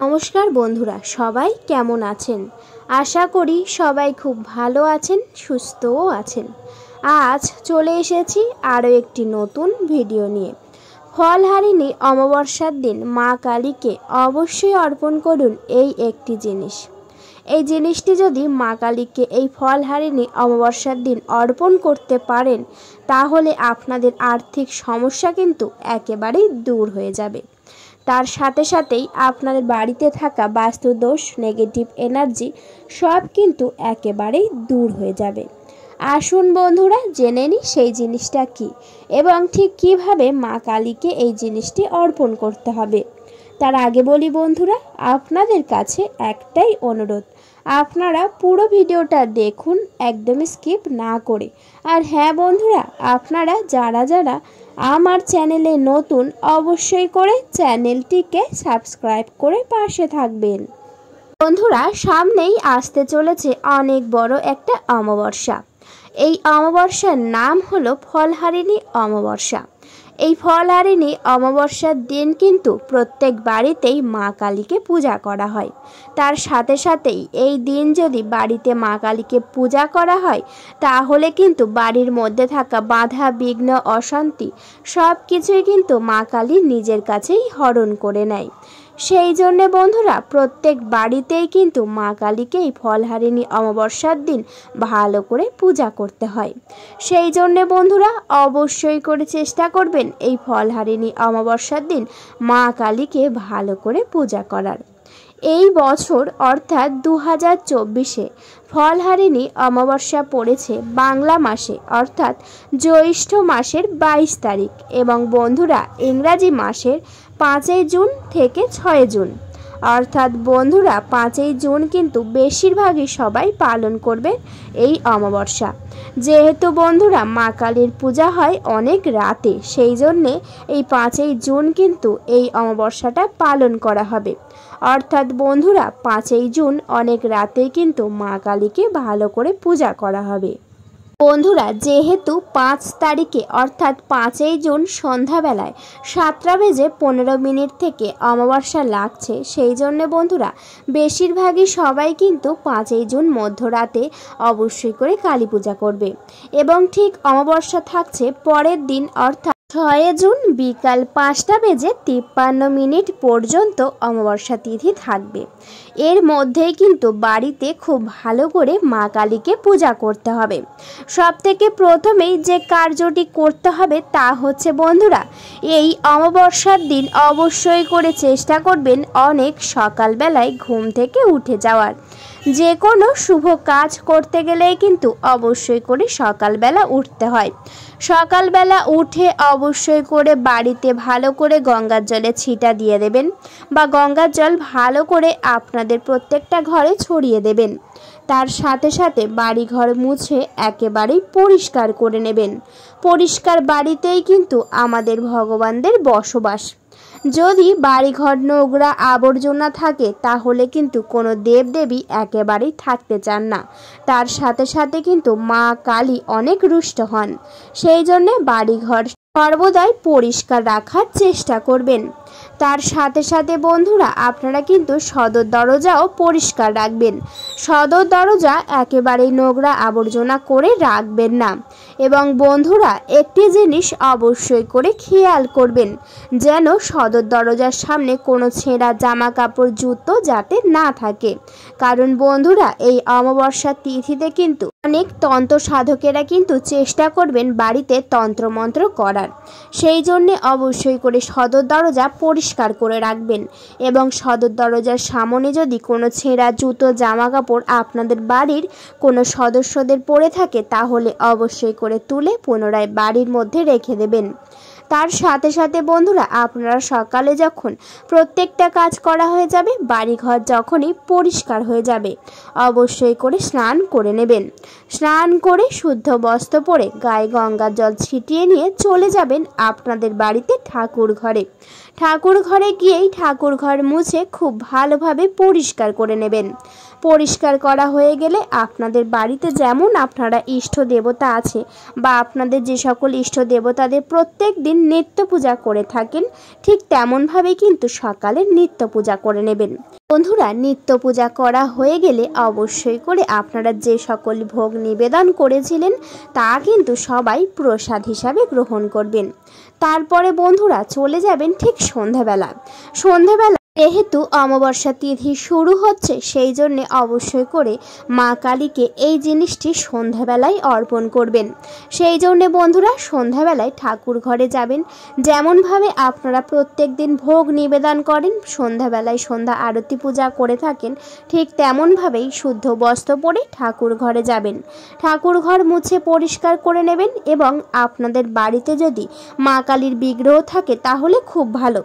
নমস্কার বন্ধুরা, সবাই কেমন আছেন? আশা করি সবাই খুব ভালো আছেন, সুস্থও আছেন। আজ চলে এসেছি আরও একটি নতুন ভিডিও নিয়ে। ফলহারিণী অমাবস্যার দিন মা কালীকে অবশ্যই অর্পণ করুন এই একটি জিনিস। এই জিনিসটি যদি মা কালীকে এই ফলহারিণী অমাবস্যার দিন অর্পণ করতে পারেন, তাহলে আপনাদের আর্থিক সমস্যা কিন্তু একেবারেই দূর হয়ে যাবে। তার সাথে সাথেই আপনাদের বাড়িতে থাকা বাস্তুদোষ, নেগেটিভ এনার্জি সব কিন্তু একেবারেই দূর হয়ে যাবে। আসুন বন্ধুরা, জেনে নিই সেই জিনিসটা কি এবং ঠিক কিভাবে মা কালীকে এই জিনিসটি অর্পণ করতে হবে। তার আগে বলি বন্ধুরা, আপনাদের কাছে একটাই অনুরোধ, আপনারা পুরো ভিডিওটা দেখুন, একদম স্কিপ না করে। আর হ্যাঁ বন্ধুরা, আপনারা যারা আমার চ্যানেলে নতুন, অবশ্যই করে চ্যানেলটিকে সাবস্ক্রাইব করে পাশে থাকবেন। বন্ধুরা, সামনেই আসতে চলেছে অনেক বড় একটা অমাবস্যা। এই অমাবস্যার নাম হলো ফলহারিণী অমাবস্যা। এই ফলহারিণী অমাবস্যার দিন কিন্তু প্রত্যেক বাড়িতেই মা কালীকে পূজা করা হয়। তার সাথে সাথেই এই দিন যদি বাড়িতে মা কালীকে পূজা করা হয়, তাহলে কিন্তু বাড়ির মধ্যে থাকা বাধা, বিঘ্ন, অশান্তি সব কিছুই কিন্তু মা কালী নিজের কাছেই হরণ করে নেয়। সেই জন্যে বন্ধুরা, প্রত্যেক বাড়িতেই কিন্তু মা কালীকে এই ফলহারিণী অমাবস্যার দিন ভালো করে পূজা করতে হয়। সেই জন্যে বন্ধুরা, অবশ্যই করে চেষ্টা করবেন এই ফলহারিণী অমাবস্যার দিন মা কালীকে ভালো করে পূজা করার। এই বছর অর্থাৎ 2024-এ ফলহারিণী অমাবস্যা পড়েছে বাংলা মাসে, অর্থাৎ জ্যৈষ্ঠ মাসের 22 তারিখ এবং বন্ধুরা ইংরাজি মাসের 5 জুন থেকে 6 জুন। অর্থাৎ বন্ধুরা 5 জুন কিন্তু বেশিরভাগই সবাই পালন করবে এই অমাবস্যা। যেহেতু বন্ধুরা মা কালীর পূজা হয় অনেক রাতে, সেই জন্যে এই 5 জুন কিন্তু এই অমাবস্যাটা পালন করা হবে। অর্থাৎ বন্ধুরা 5 জুন অনেক রাতেই কিন্তু মা কালীকে ভালো করে পূজা করা হবে। বন্ধুরা, যেহেতু 5 তারিখে অর্থাৎ 5 জুন সন্ধ্যাবেলায় 7:15 থেকে অমাবস্যা লাগছে, সেই জন্য বন্ধুরা বেশিরভাগই সবাই কিন্তু 5 জুন মধ্যরাতে অবশ্যই করে কালী পূজা করবে এবং ঠিক অমাবস্যা থাকছে পরের দিন অর্থাৎ 6 জুন বিকাল 5:53 পর্যন্ত অমাবস্যা তিথি থাকবে। এর মধ্যেই কিন্তু বাড়িতে খুব ভালো করে মা কালীকে পূজা করতে হবে। সবথেকে প্রথমেই যে কার্যটি করতে হবে তা হচ্ছে বন্ধুরা, এই অমাবস্যার দিন অবশ্যই করে চেষ্টা করবেন অনেক সকালবেলায় ঘুম থেকে উঠে যাওয়ার। যে কোনো শুভ কাজ করতে গেলেই কিন্তু অবশ্যই করে সকালবেলা উঠতে হয়। সকালবেলা উঠে অবশ্যই করে বাড়িতে ভালো করে গঙ্গার জলে ছিটা দিয়ে দেবেন বা গঙ্গার জল ভালো করে আপনাদের প্রত্যেকটা ঘরে ছড়িয়ে দেবেন। তার সাথে সাথে বাড়িঘর মুছে একেবারেই পরিষ্কার করে নেবেন। পরিষ্কার বাড়িতেই কিন্তু আমাদের ভগবানদের বসবাস। যদি বাড়িঘর নোংরা আবর্জনা থাকে, তাহলে কিন্তু কোনো দেবদেবী একেবারেই থাকতে চান না। তার সাথে সাথে কিন্তু মা কালী অনেক রুষ্ট হন। সেই জন্যে বাড়িঘর সর্বদাই পরিষ্কার রাখার চেষ্টা করবেন। তার সাথে সাথে বন্ধুরা আপনারা কিন্তু সদর দরজাও পরিষ্কার রাখবেন। সদর দরজা একেবারেই নোংরা আবর্জনা করে রাখবেন না। এবং বন্ধুরা একটি জিনিস অবশ্যই করে খেয়াল করবেন, যেন সদর দরজার সামনে কোনো ছেঁড়া জামা কাপড়, জুতো যাতে না থাকে। কারণ বন্ধুরা এই অমাবস্যা তিথিতে কিন্তু অনেক তন্ত্র সাধকেরা কিন্তু চেষ্টা করবেন বাড়িতে তন্ত্রমন্ত্র করার। সেই জন্যে অবশ্যই করে সদর দরজা পরিষ্কার করে রাখবেন এবং সদর দরজার সামনে যদি কোনো ছেঁড়া জুতো, জামা কাপড় আপনাদের বাড়ির কোনো সদস্যদের পড়ে থাকে, তাহলে অবশ্যই করে তুলে পুনরায় বাড়ির মধ্যে রেখে দেবেন। তার সাথে সাথে বন্ধুরা আপনারা সকালে যখন প্রত্যেকটা কাজ করা হয়ে যাবে, বাড়িঘর যখনই পরিষ্কার হয়ে যাবে, অবশ্যই করে স্নান করে নেবেন। স্নান করে শুদ্ধ বস্ত্র পরে গায়ে গঙ্গার জল ছিটিয়ে নিয়ে চলে যাবেন আপনাদের বাড়িতে ঠাকুর ঘরে। ঠাকুর ঘরে গিয়েই ঠাকুর ঘর মুছে খুব ভালোভাবে পরিষ্কার করে নেবেন। পরিষ্কার করা হয়ে গেলে আপনাদের বাড়িতে যেমন আপনারা ইষ্ট দেবতা আছে বা আপনাদের যে সকল ইষ্ট দেবতাদের প্রত্যেক দিন নিত্য পূজা করে থাকেন ঠিক তেমনভাবেই কিন্তু সকালে নিত্য পূজা করে নেবেন। বন্ধুরা, নিত্য পূজা করা হয়ে গেলে অবশ্যই করে আপনারা যে সকল ভোগ নিবেদন করেছিলেন তা কিন্তু সবাই প্রসাদ হিসাবে গ্রহণ করবেন। তারপরে বন্ধুরা চলে যাবেন ঠিক সন্ধ্যাবেলা। যেহেতু অমাবস্যা তিথি শুরু হচ্ছে সেই জন্য অবশ্যই করে মা কালীকে এই জিনিসটি সন্ধ্যাবেলায় অর্পণ করবেন। সেই জন্যে বন্ধুরা সন্ধ্যাবেলায় ঠাকুর ঘরে যাবেন। যেমনভাবে আপনারা প্রত্যেক দিন ভোগ নিবেদন করেন, সন্ধ্যাবেলায় সন্ধ্যা আরতি পূজা করে থাকেন, ঠিক তেমনভাবেই শুদ্ধ বস্ত্র পরে ঠাকুর ঘরে যাবেন। ঠাকুর ঘর মুছে পরিষ্কার করে নেবেন এবং আপনাদের বাড়িতে যদি মা কালীর বিগ্রহ থাকে তাহলে খুব ভালো।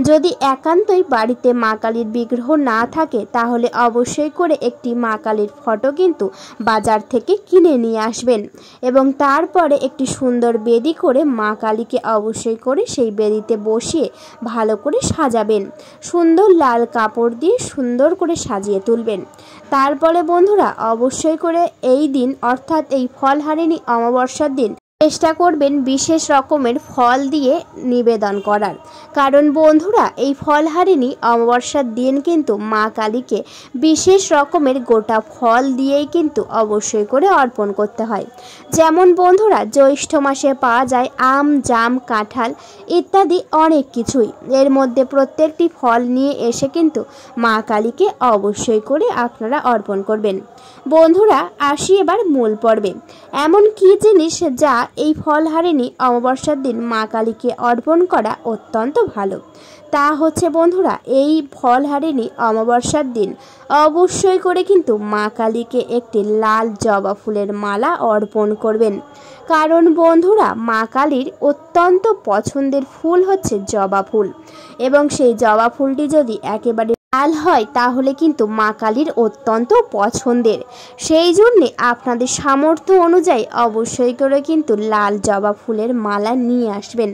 যদি একান্তই বাড়িতে মা কালীর বিগ্রহ না থাকে তাহলে অবশ্যই করে একটি মা কালীর ফটো কিন্তু বাজার থেকে কিনে নিয়ে আসবেন এবং তারপরে একটি সুন্দর বেদি করে মা কালীকে অবশ্যই করে সেই বেদিতে বসিয়ে ভালো করে সাজাবেন। সুন্দর লাল কাপড় দিয়ে সুন্দর করে সাজিয়ে তুলবেন। তারপরে বন্ধুরা অবশ্যই করে এই দিন অর্থাৎ এই ফলহারিণী অমাবস্যার দিন চেষ্টা করবেন বিশেষ রকমের ফল দিয়ে নিবেদন করার। কারণ বন্ধুরা এই ফলহারিণী অমাবস্যার দিন কিন্তু মা কালীকে বিশেষ রকমের গোটা ফল দিয়েই কিন্তু অবশ্যই করে অর্পণ করতে হয়। যেমন বন্ধুরা জ্যৈষ্ঠ মাসে পাওয়া যায় আম, জাম, কাঁঠাল ইত্যাদি অনেক কিছুই। এর মধ্যে প্রত্যেকটি ফল নিয়ে এসে কিন্তু মা কালীকে অবশ্যই করে আপনারা অর্পণ করবেন। বন্ধুরা আসি এবার মূল পর্বে। এমন কি জিনিস যা এই ফলহারিণী অমাবস্যার দিন মা কালীকে অর্পণ করা অত্যন্ত ভালো, তা হচ্ছে বন্ধুরা এই ফলহারিণী অমাবস্যার দিন অবশ্যই করে কিন্তু মা কালীকে একটি লাল জবা ফুলের মালা অর্পণ করবেন। কারণ বন্ধুরা মা কালীর অত্যন্ত পছন্দের ফুল হচ্ছে জবা ফুল এবং সেই জবা ফুলটি যদি একেবারে লাল হয় তাহলে কিন্তু মা কালীর অত্যন্ত পছন্দের। সেই জন্যে আপনাদের সামর্থ্য অনুযায়ী অবশ্যই করে কিন্তু লাল জবা ফুলের মালা নিয়ে আসবেন।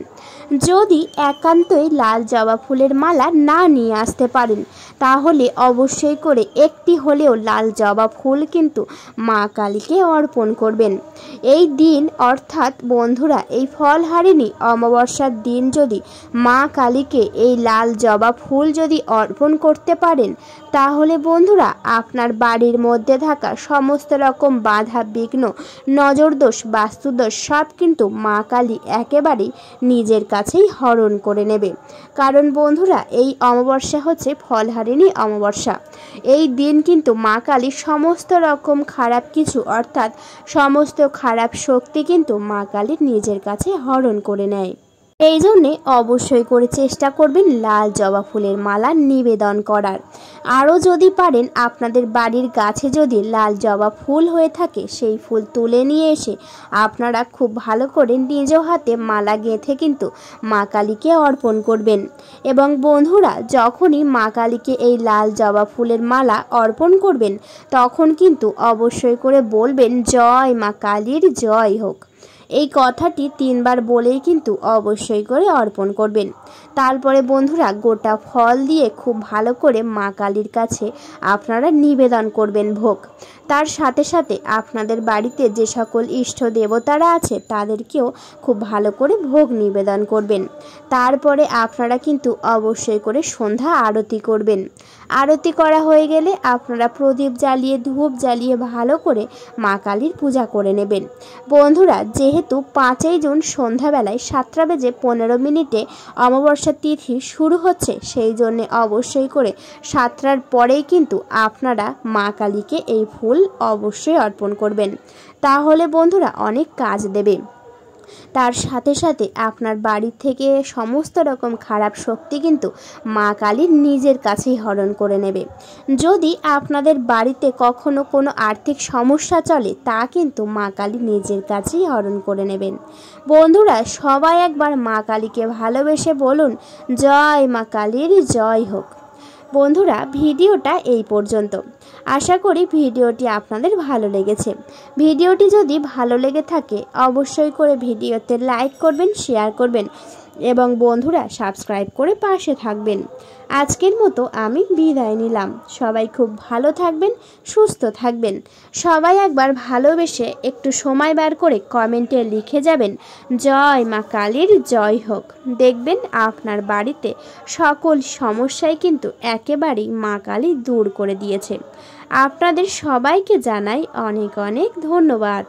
যদি একান্তই লাল জবা ফুলের মালা না নিয়ে আসতে পারেন তাহলে অবশ্যই করে একটি হলেও লাল জবা ফুল কিন্তু মা কালীকে অর্পণ করবেন। এই দিন অর্থাৎ বন্ধুরা এই ফলহারিণী অমাবস্যার দিন যদি মা কালীকে এই লাল জবা ফুল যদি অর্পণ করতে পারেন তাহলে বন্ধুরা আপনার বাড়ির মধ্যে থাকা সমস্ত রকম বাধা বিঘ্ন, নজরদোষ, বাস্তুদোষ সব কিন্তু মা কালী একেবারেই নিজের কাছেই হরণ করে নেবে। কারণ বন্ধুরা এই অমাবস্যা হচ্ছে ফলহারিণী অমাবস্যা। এই দিন কিন্তু মা কালী সমস্ত রকম খারাপ কিছু অর্থাৎ সমস্ত খারাপ শক্তি কিন্তু মা কালী নিজের কাছে হরণ করে নেয়। এই জন্যে অবশ্যই করে চেষ্টা করবেন লাল জবা ফুলের মালা নিবেদন করার। আরও যদি পারেন আপনাদের বাড়ির গাছে যদি লাল জবা ফুল হয়ে থাকে সেই ফুল তুলে নিয়ে এসে আপনারা খুব ভালো করে নিজ হাতে মালা গেঁথে কিন্তু মা কালীকে অর্পণ করবেন। এবং বন্ধুরা যখনই মা কালীকে এই লাল জবা ফুলের মালা অর্পণ করবেন তখন কিন্তু অবশ্যই করে বলবেন জয় মা কালীর জয় হোক। এই কথাটি 3 বার বলেই কিন্তু অবশ্যই করে অর্পণ করবেন। তারপরে বন্ধুরা গোটা ফল দিয়ে খুব ভালো করে মা কালীর কাছে আপনারা নিবেদন করবেন ভোগ। তার সাথে সাথে আপনাদের বাড়িতে যে সকল ইষ্ট দেবতারা আছে তাদেরকেও খুব ভালো করে ভোগ নিবেদন করবেন। তারপরে আপনারা কিন্তু অবশ্যই করে সন্ধ্যা আরতি করবেন। আরতি করা হয়ে গেলে আপনারা প্রদীপ জ্বালিয়ে ধূপ জ্বালিয়ে ভালো করে মা কালীর পূজা করে নেবেন। বন্ধুরা যেহেতু 5ই জুন সন্ধ্যাবেলায় 7:15 অমাবস্যা তিথি শুরু হচ্ছে সেই জন্য অবশ্যই করে 7টার পরেই কিন্তু আপনারা মা কালীকে এই ফুল অবশ্যই অর্পণ করবেন। তাহলে বন্ধুরা অনেক কাজ দেবে। তার সাথে সাথে আপনার বাড়ি থেকে সমস্ত রকম খারাপ শক্তি কিন্তু মা কালীর নিজের কাছেই হরণ করে নেবে। যদি আপনাদের বাড়িতে কখনো কোনো আর্থিক সমস্যা চলে তা কিন্তু মা কালী নিজের কাছেই হরণ করে নেবেন। বন্ধুরা সবাই একবার মা কালীকে ভালোবেসে বলুন জয় মা কালীর জয় হোক। বন্ধুরা ভিডিওটা এই পর্যন্ত। আশা করি ভিডিওটি আপনাদের ভালো লেগেছে। ভিডিওটি যদি ভালো লেগে থাকে অবশ্যই করে ভিডিওতে লাইক করবেন, শেয়ার করবেন এবং বন্ধুরা সাবস্ক্রাইব করে পাশে থাকবেন। আজকের মতো আমি বিদায় নিলাম। সবাই খুব ভালো থাকবেন, সুস্থ থাকবেন। সবাই একবার ভালোবেসে একটু সময় বার করে কমেন্টে লিখে যাবেন, জয় মা কালীর জয় হোক। দেখবেন আপনার বাড়িতে সকল সমস্যাই কিন্তু একেবারেই মা কালী দূর করে দিয়েছে। আপনাদের সবাইকে জানাই অনেক অনেক ধন্যবাদ।